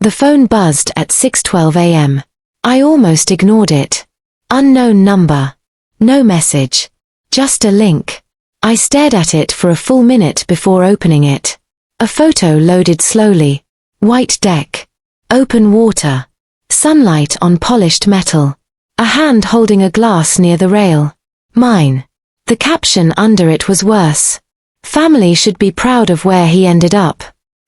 The phone buzzed at 6:12 a.m. I almost ignored it. Unknown number. No message. Just a link. I stared at it for a full minute before opening it. A photo loaded slowly. White deck. Open water. Sunlight on polished metal. A hand holding a glass near the rail. Mine. The caption under it was worse. Family should be proud of where he ended up.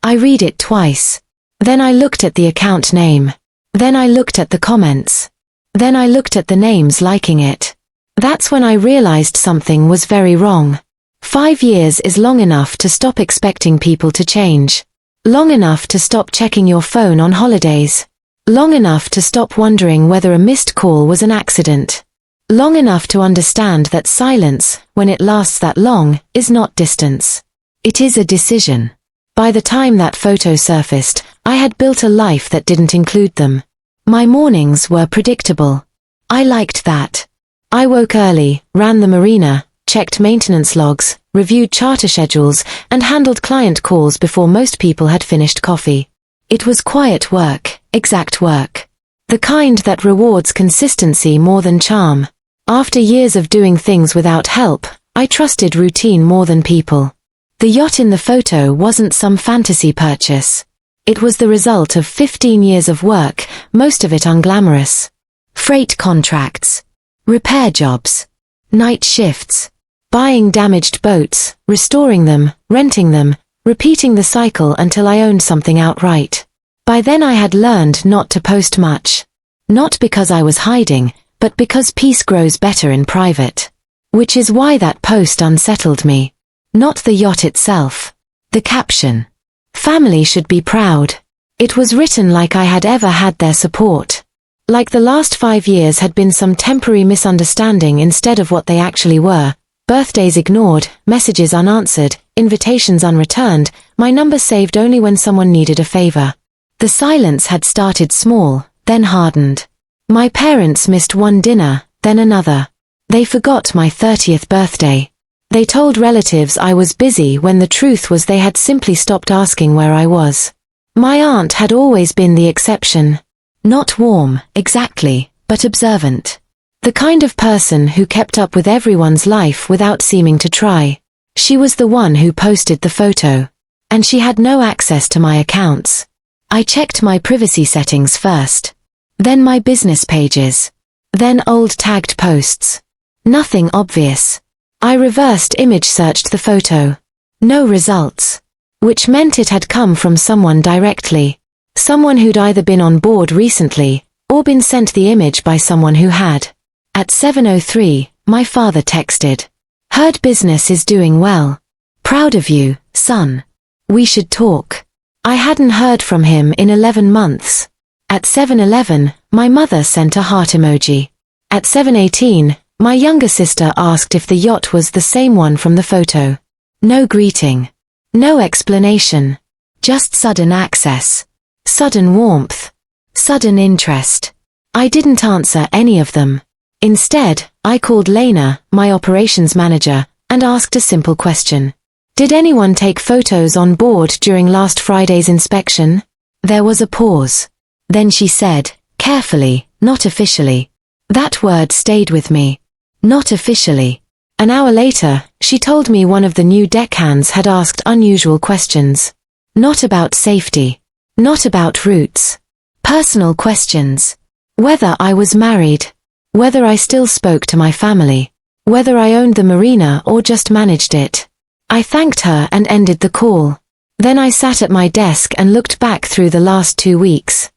I read it twice. Then I looked at the account name. Then I looked at the comments. Then I looked at the names liking it. That's when I realized something was very wrong. 5 years is long enough to stop expecting people to change. Long enough to stop checking your phone on holidays. Long enough to stop wondering whether a missed call was an accident. Long enough to understand that silence, when it lasts that long, is not distance. It is a decision. By the time that photo surfaced, I had built a life that didn't include them. My mornings were predictable. I liked that. I woke early, ran the marina, checked maintenance logs, reviewed charter schedules, and handled client calls before most people had finished coffee. It was quiet work, exact work. The kind that rewards consistency more than charm. After years of doing things without help, I trusted routine more than people. The yacht in the photo wasn't some fantasy purchase. It was the result of 15 years of work, most of it unglamorous. Freight contracts. Repair jobs. Night shifts. Buying damaged boats, restoring them, renting them, repeating the cycle until I owned something outright. By then I had learned not to post much. Not because I was hiding, but because peace grows better in private. Which is why that post unsettled me. Not the yacht itself. The caption. Family should be proud. It was written like I had ever had their support. Like the last 5 years had been some temporary misunderstanding instead of what they actually were. Birthdays ignored, messages unanswered, invitations unreturned, my number saved only when someone needed a favor. The silence had started small, then hardened. My parents missed one dinner, then another. They forgot my 30th birthday. They told relatives I was busy when the truth was they had simply stopped asking where I was. My aunt had always been the exception. Not warm, exactly, but observant. The kind of person who kept up with everyone's life without seeming to try. She was the one who posted the photo. And she had no access to my accounts. I checked my privacy settings first. Then my business pages. Then old tagged posts. Nothing obvious. I reversed image searched the photo. No results. Which meant it had come from someone directly. Someone who'd either been on board recently, or been sent the image by someone who had. At 7:03, my father texted. Heard business is doing well. Proud of you, son. We should talk. I hadn't heard from him in 11 months. At 7:11, my mother sent a heart emoji. At 7:18, my younger sister asked if the yacht was the same one from the photo. No greeting. No explanation. Just sudden access. Sudden warmth. Sudden interest. I didn't answer any of them. Instead, I called Lena, my operations manager, and asked a simple question. Did anyone take photos on board during last Friday's inspection? There was a pause. Then she said, carefully, not officially. That word stayed with me. Not officially. An hour later, she told me one of the new deckhands had asked unusual questions. Not about safety. Not about routes. Personal questions. Whether I was married. Whether I still spoke to my family. Whether I owned the marina or just managed it. I thanked her and ended the call. Then I sat at my desk and looked back through the last 2 weeks.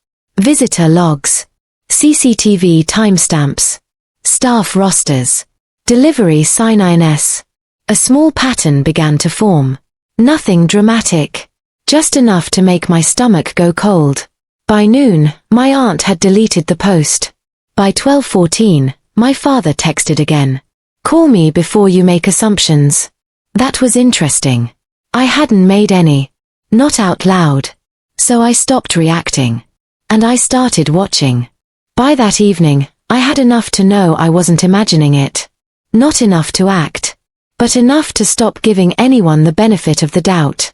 Visitor logs. CCTV timestamps. Staff rosters. Delivery sign-ins. A small pattern began to form. Nothing dramatic. Just enough to make my stomach go cold. By noon, my aunt had deleted the post. By 12:14, my father texted again. Call me before you make assumptions. That was interesting. I hadn't made any. Not out loud. So I stopped reacting. And I started watching. By that evening, I had enough to know I wasn't imagining it. Not enough to act. But enough to stop giving anyone the benefit of the doubt.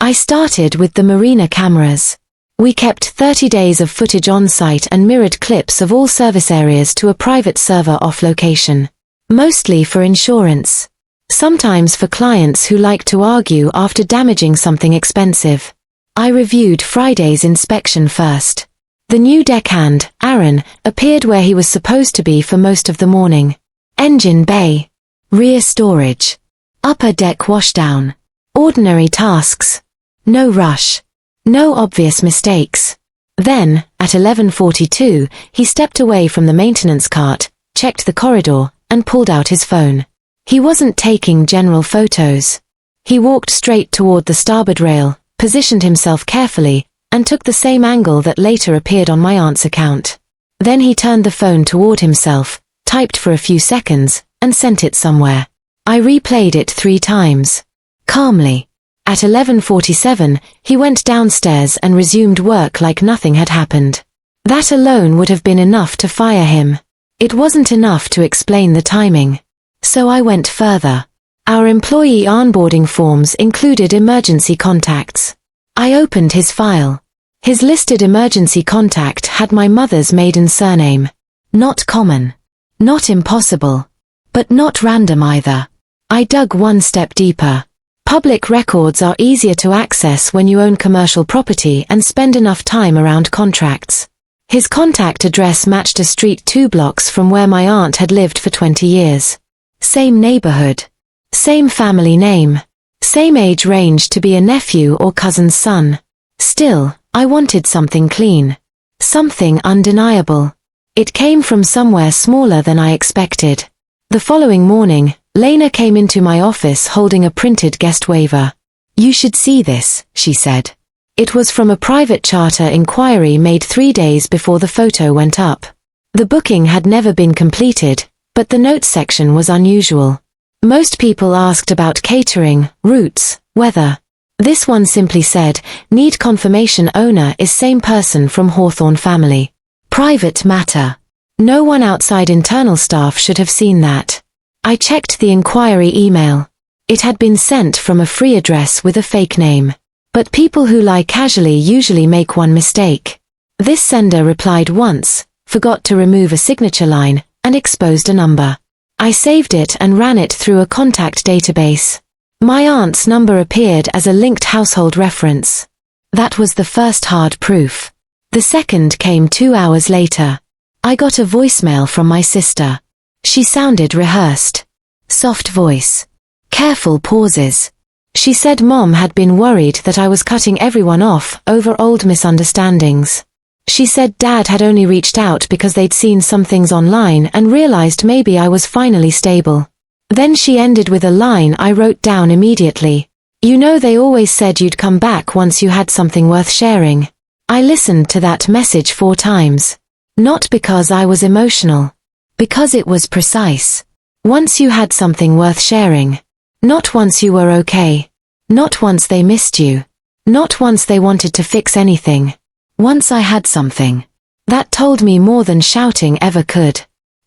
I started with the marina cameras. We kept 30 days of footage on site and mirrored clips of all service areas to a private server off location. Mostly for insurance. Sometimes for clients who like to argue after damaging something expensive. I reviewed Friday's inspection first. The new deckhand, Aaron, appeared where he was supposed to be for most of the morning. Engine bay. Rear storage. Upper deck washdown. Ordinary tasks. No rush. No obvious mistakes. Then, at 11:42, he stepped away from the maintenance cart, checked the corridor, and pulled out his phone. He wasn't taking general photos. He walked straight toward the starboard rail, positioned himself carefully, and took the same angle that later appeared on my aunt's account. Then he turned the phone toward himself, typed for a few seconds, and sent it somewhere. I replayed it 3 times. Calmly. At 11:47, he went downstairs and resumed work like nothing had happened. That alone would have been enough to fire him. It wasn't enough to explain the timing. So I went further. Our employee onboarding forms included emergency contacts. I opened his file. His listed emergency contact had my mother's maiden surname. Not common. Not impossible. But not random either. I dug one step deeper. Public records are easier to access when you own commercial property and spend enough time around contracts. His contact address matched a street 2 blocks from where my aunt had lived for 20 years. Same neighborhood. Same family name. Same age range to be a nephew or cousin's son. Still, I wanted something clean. Something undeniable. It came from somewhere smaller than I expected. The following morning, Lena came into my office holding a printed guest waiver. "You should see this," she said. It was from a private charter inquiry made 3 days before the photo went up. The booking had never been completed, but the notes section was unusual. Most people asked about catering, routes, weather. This one simply said, "Need confirmation, owner is same person from Hawthorne family." Private matter. No one outside internal staff should have seen that. I checked the inquiry email. It had been sent from a free address with a fake name. But people who lie casually usually make one mistake. This sender replied once, forgot to remove a signature line, and exposed a number. I saved it and ran it through a contact database. My aunt's number appeared as a linked household reference. That was the first hard proof. The second came 2 hours later. I got a voicemail from my sister. She sounded rehearsed. Soft voice. Careful pauses. She said Mom had been worried that I was cutting everyone off over old misunderstandings. She said Dad had only reached out because they'd seen some things online and realized maybe I was finally stable. Then she ended with a line I wrote down immediately. "You know they always said you'd come back once you had something worth sharing." I listened to that message 4 times. Not because I was emotional. Because it was precise. Once you had something worth sharing. Not once you were okay. Not once they missed you. Not once they wanted to fix anything. Once I had something. That told me more than shouting ever could.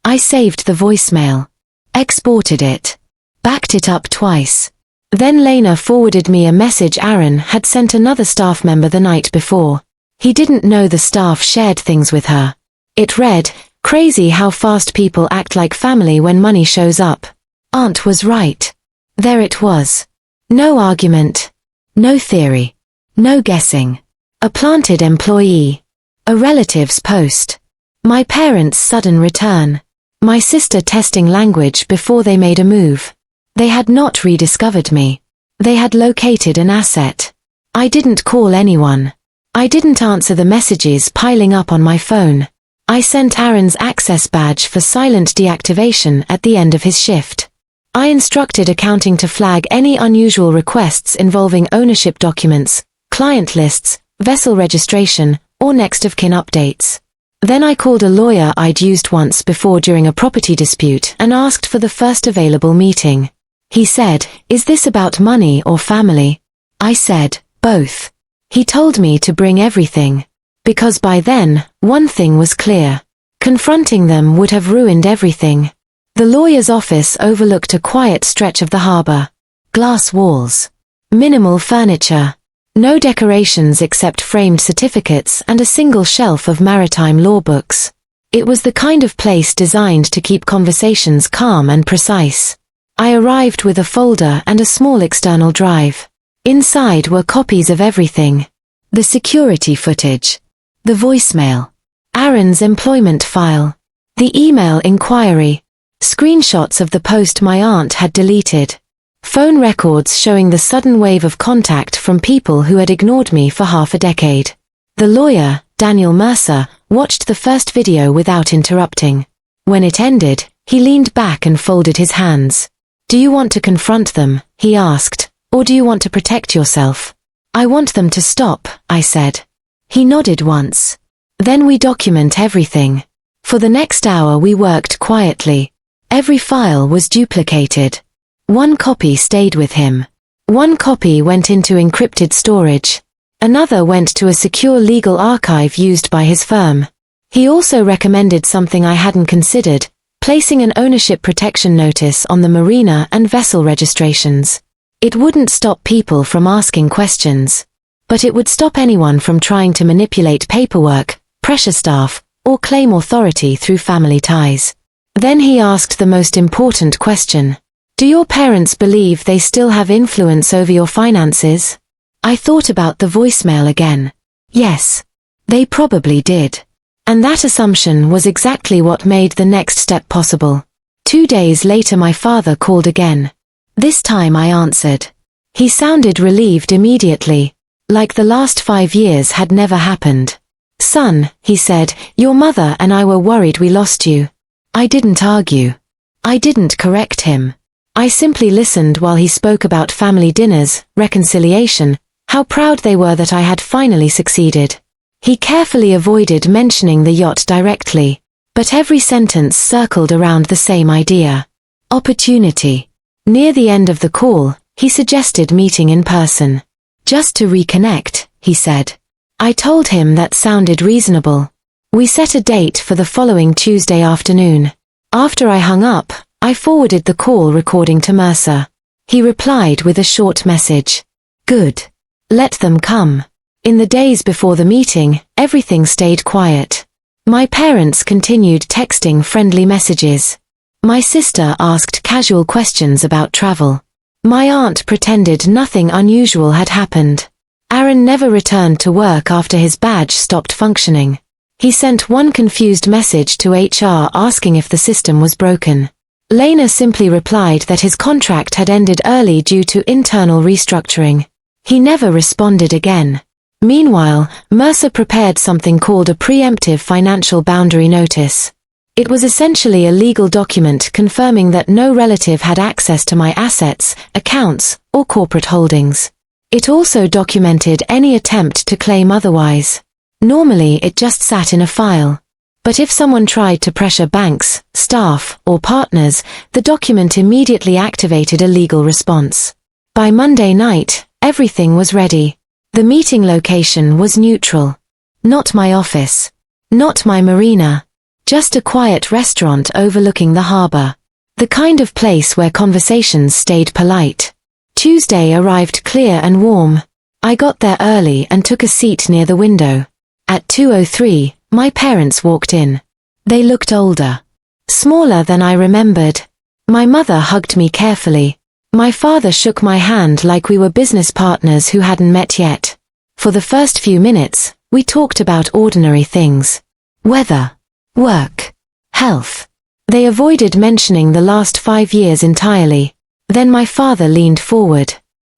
I saved the voicemail. Exported it. Backed it up twice. Then Lena forwarded me a message Aaron had sent another staff member the night before. He didn't know the staff shared things with her. It read, "Crazy how fast people act like family when money shows up. Aunt was right." There it was. No argument. No theory. No guessing. A planted employee. A relative's post. My parents' sudden return. My sister testing language before they made a move. They had not rediscovered me. They had located an asset. I didn't call anyone. I didn't answer the messages piling up on my phone. I sent Aaron's access badge for silent deactivation at the end of his shift. I instructed accounting to flag any unusual requests involving ownership documents, client lists, vessel registration, or next of kin updates. Then I called a lawyer I'd used once before during a property dispute and asked for the first available meeting. He said, "Is this about money or family?" I said, "Both." He told me to bring everything. Because by then, one thing was clear. Confronting them would have ruined everything. The lawyer's office overlooked a quiet stretch of the harbor. Glass walls. Minimal furniture. No decorations except framed certificates and a single shelf of maritime law books. It was the kind of place designed to keep conversations calm and precise. I arrived with a folder and a small external drive. Inside were copies of everything. The security footage. The voicemail. Aaron's employment file. The email inquiry. Screenshots of the post my aunt had deleted. Phone records showing the sudden wave of contact from people who had ignored me for half a decade. The lawyer, Daniel Mercer, watched the first video without interrupting. When it ended, he leaned back and folded his hands. "Do you want to confront them?" he asked, "or do you want to protect yourself?" "I want them to stop," I said. He nodded once. "Then we document everything." For the next hour we worked quietly. Every file was duplicated. One copy stayed with him. One copy went into encrypted storage. Another went to a secure legal archive used by his firm. He also recommended something I hadn't considered, placing an ownership protection notice on the marina and vessel registrations. It wouldn't stop people from asking questions, but it would stop anyone from trying to manipulate paperwork, pressure staff, or claim authority through family ties. Then he asked the most important question. "Do your parents believe they still have influence over your finances?" I thought about the voicemail again. Yes, they probably did. And that assumption was exactly what made the next step possible. 2 days later my father called again. This time I answered. He sounded relieved immediately, like the last 5 years had never happened. "Son," he said, "your mother and I were worried we lost you." I didn't argue. I didn't correct him. I simply listened while he spoke about family dinners, reconciliation, how proud they were that I had finally succeeded. He carefully avoided mentioning the yacht directly, but every sentence circled around the same idea. Opportunity. Near the end of the call, he suggested meeting in person. "Just to reconnect," he said. I told him that sounded reasonable. We set a date for the following Tuesday afternoon. After I hung up, I forwarded the call recording to Mercer. He replied with a short message. "Good. Let them come." In the days before the meeting, everything stayed quiet. My parents continued texting friendly messages. My sister asked casual questions about travel. My aunt pretended nothing unusual had happened. Aaron never returned to work after his badge stopped functioning. He sent one confused message to HR asking if the system was broken. Lena simply replied that his contract had ended early due to internal restructuring. He never responded again. Meanwhile, Mercer prepared something called a preemptive financial boundary notice. It was essentially a legal document confirming that no relative had access to my assets, accounts, or corporate holdings. It also documented any attempt to claim otherwise. Normally it just sat in a file. But if someone tried to pressure banks, staff, or partners, the document immediately activated a legal response. By Monday night, everything was ready. The meeting location was neutral. Not my office. Not my marina. Just a quiet restaurant overlooking the harbor. The kind of place where conversations stayed polite. Tuesday arrived clear and warm. I got there early and took a seat near the window. At 2:03, my parents walked in. They looked older. Smaller than I remembered. My mother hugged me carefully. My father shook my hand like we were business partners who hadn't met yet. For the first few minutes, we talked about ordinary things. Weather. Work. Health. They avoided mentioning the last 5 years entirely. Then my father leaned forward.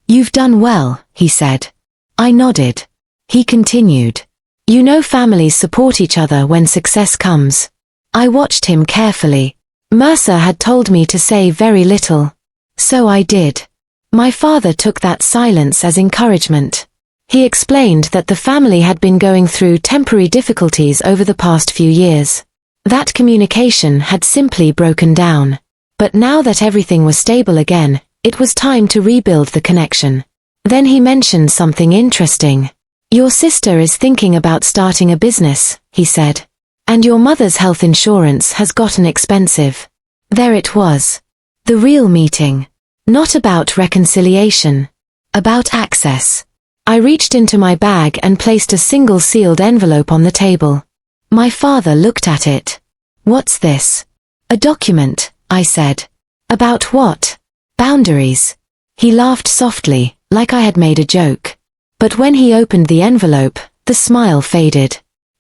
"You've done well," he said. I nodded. He continued. "You know families support each other when success comes." I watched him carefully. Mercer had told me to say very little. So I did. My father took that silence as encouragement. He explained that the family had been going through temporary difficulties over the past few years. That communication had simply broken down. But now that everything was stable again, it was time to rebuild the connection. Then he mentioned something interesting. "Your sister is thinking about starting a business," he said. "And your mother's health insurance has gotten expensive." There it was. The real meeting. Not about reconciliation. About access. I reached into my bag and placed a single sealed envelope on the table. My father looked at it. "What's this?" "A document," I said. "About what?" "Boundaries." He laughed softly, like I had made a joke. But when he opened the envelope, the smile faded.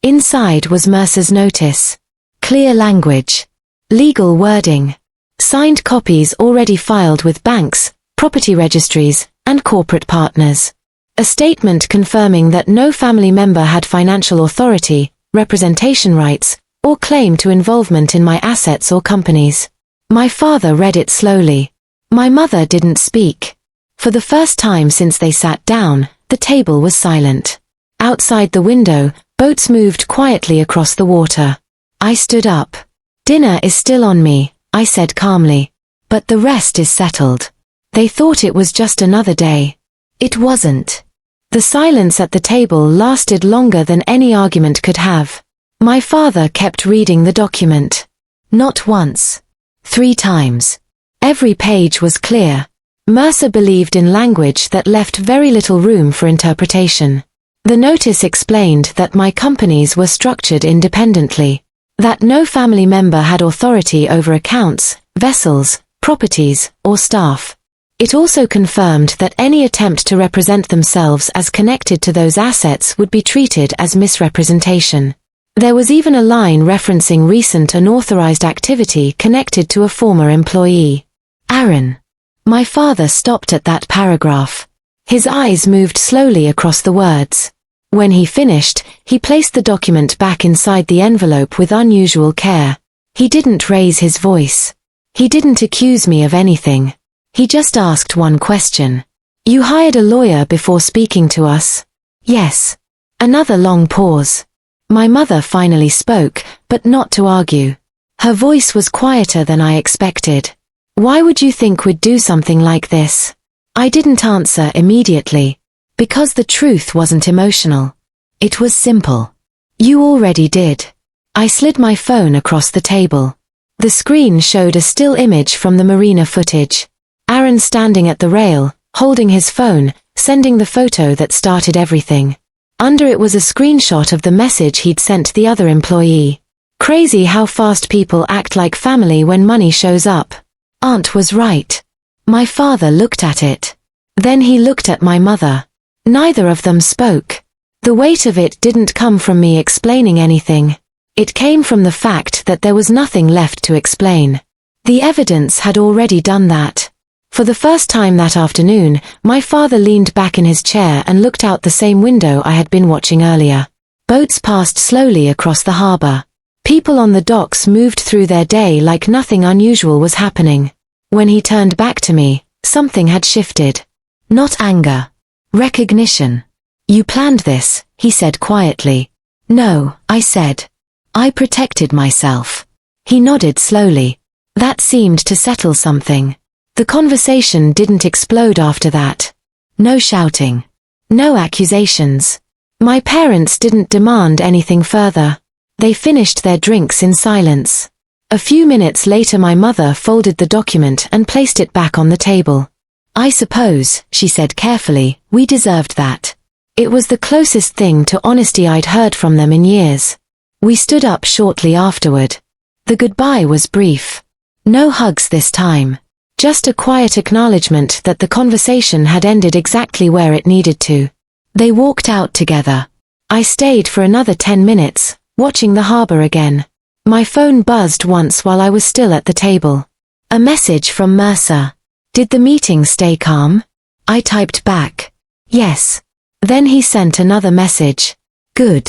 Inside was Mercer's notice. Clear language. Legal wording. Signed copies already filed with banks, property registries, and corporate partners. A statement confirming that no family member had financial authority, representation rights, or claim to involvement in my assets or companies. My father read it slowly. My mother didn't speak. For the first time since they sat down, the table was silent. Outside the window, boats moved quietly across the water. I stood up. "Dinner is still on me," I said calmly. "But the rest is settled." They thought it was just another day. It wasn't. The silence at the table lasted longer than any argument could have. My father kept reading the document. Not once. 3 times. Every page was clear. Mercer believed in language that left very little room for interpretation. The notice explained that my companies were structured independently, that no family member had authority over accounts, vessels, properties, or staff. It also confirmed that any attempt to represent themselves as connected to those assets would be treated as misrepresentation. There was even a line referencing recent unauthorized activity connected to a former employee. Aaron. My father stopped at that paragraph. His eyes moved slowly across the words. When he finished, he placed the document back inside the envelope with unusual care. He didn't raise his voice. He didn't accuse me of anything. He just asked one question. "You hired a lawyer before speaking to us?" "Yes." Another long pause. My mother finally spoke, but not to argue. Her voice was quieter than I expected. "Why would you think we'd do something like this?" I didn't answer immediately. Because the truth wasn't emotional. It was simple. You already did. I slid my phone across the table. The screen showed a still image from the marina footage. Aaron standing at the rail, holding his phone, sending the photo that started everything. Under it was a screenshot of the message he'd sent the other employee. Crazy how fast people act like family when money shows up. Aunt was right. My father looked at it. Then he looked at my mother. Neither of them spoke. The weight of it didn't come from me explaining anything. It came from the fact that there was nothing left to explain. The evidence had already done that. For the first time that afternoon, my father leaned back in his chair and looked out the same window I had been watching earlier. Boats passed slowly across the harbor. People on the docks moved through their day like nothing unusual was happening. When he turned back to me, something had shifted. Not anger. Recognition. "You planned this," he said quietly. "No," I said. "I protected myself." He nodded slowly. That seemed to settle something. The conversation didn't explode after that. No shouting. No accusations. My parents didn't demand anything further. They finished their drinks in silence. A few minutes later my mother folded the document and placed it back on the table. "I suppose," she said carefully, "we deserved that." It was the closest thing to honesty I'd heard from them in years. We stood up shortly afterward. The goodbye was brief. No hugs this time. Just a quiet acknowledgement that the conversation had ended exactly where it needed to. They walked out together. I stayed for another 10 minutes, watching the harbor again. My phone buzzed once while I was still at the table. A message from Mercer. "Did the meeting stay calm?" I typed back. "Yes." Then he sent another message. "Good."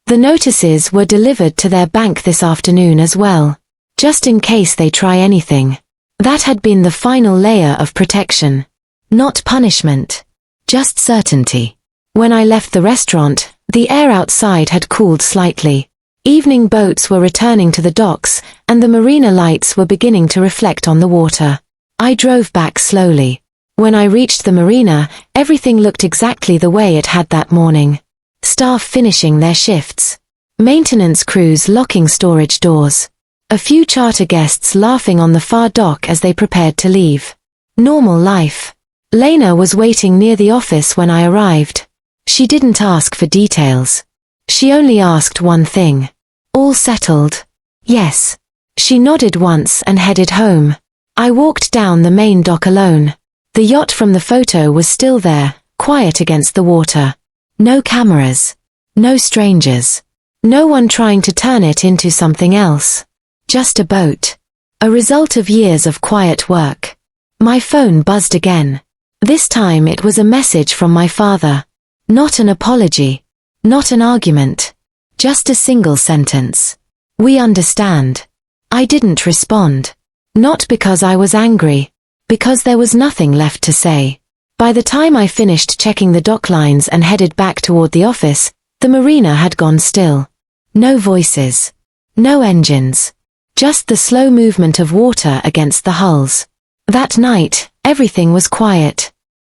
The notices were delivered to their bank this afternoon as well. Just in case they try anything. That had been the final layer of protection. Not punishment. Just certainty. When I left the restaurant, the air outside had cooled slightly. Evening boats were returning to the docks, and the marina lights were beginning to reflect on the water. I drove back slowly. When I reached the marina, everything looked exactly the way it had that morning. Staff finishing their shifts. Maintenance crews locking storage doors. A few charter guests laughing on the far dock as they prepared to leave. Normal life. Lena was waiting near the office when I arrived. She didn't ask for details. She only asked one thing. All settled? Yes. She nodded once and headed home. I walked down the main dock alone. The yacht from the photo was still there, quiet against the water. No cameras. No strangers. No one trying to turn it into something else. Just a boat. A result of years of quiet work. My phone buzzed again. This time it was a message from my father. Not an apology. Not an argument. Just a single sentence. We understand. I didn't respond. Not because I was angry. Because there was nothing left to say. By the time I finished checking the dock lines and headed back toward the office, the marina had gone still. No voices. No engines. Just the slow movement of water against the hulls. That night, everything was quiet.